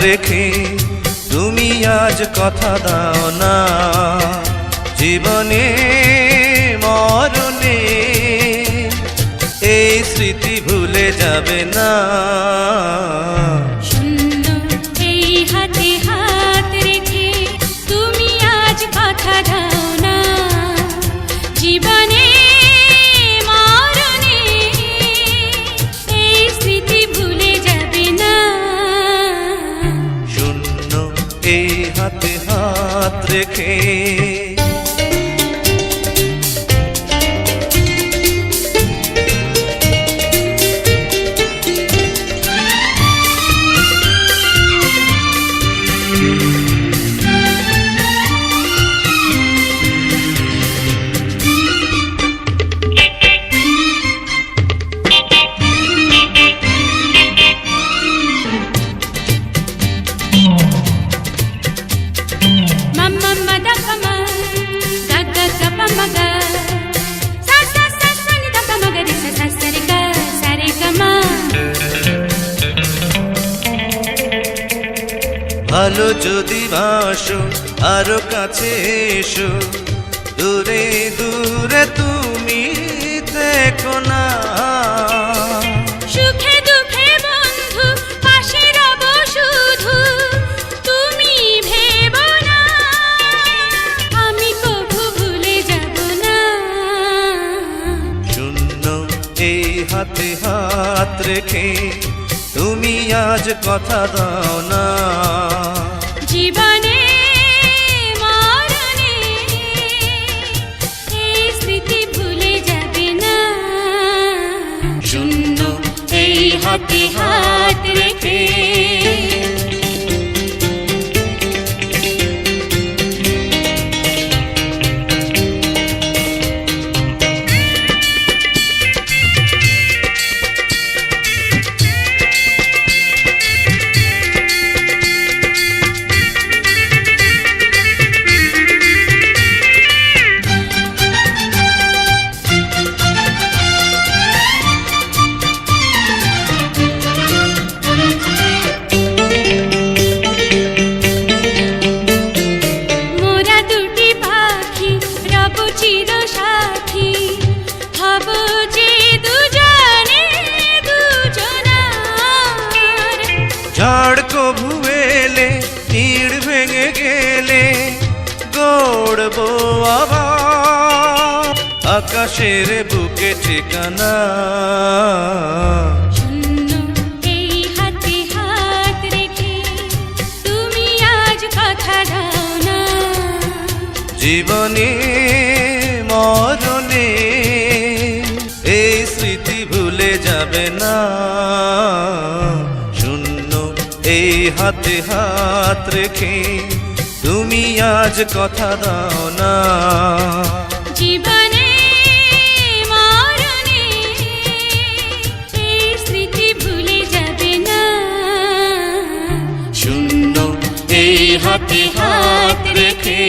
রেখে তুমি আজ কথা দাও না, জীবনে মরণে এই স্মৃতি ভুলে যাবে না। শূন্য এই হাতে হাত রেখে তুমি আজ কথা দাও না, জীবনে মরণে এই স্মৃতি ভুলে যাবে না। শূন্য এই হাতে হাত রেখে ভালো যদি বাসো আরো কাছে এসো, দূরে দূরে তুমি দেখো না। সুখে দুঃখে বন্ধু পাশে রব শুধু, তুমি ভেবো না আমি কভু ভুলে যাব না। শূন্য এই হাতে হাত রেখে তুমি আজ কথা দাও না, জীবনে মরণে এই স্মৃতি ভুলে যাবে না। শূন্য এই হাতে হাত রেখে ঝড় কভু এলে তীর ভেঙে গেলে গড়বো আবার আকাশের বুকে ঠিকানা। শূন্য এই হাতে হাত রেখে তুমি আজ কথা দাও না, জীবনে মরণে এই স্মৃতি ভুলে যাবে না। এই হাতে হাত রেখে তুমি আজ কথা দাও না, জীবনে মরণে এই স্মৃতি ভুলে যাবে না। শূন্য এই হাতে হাত রেখে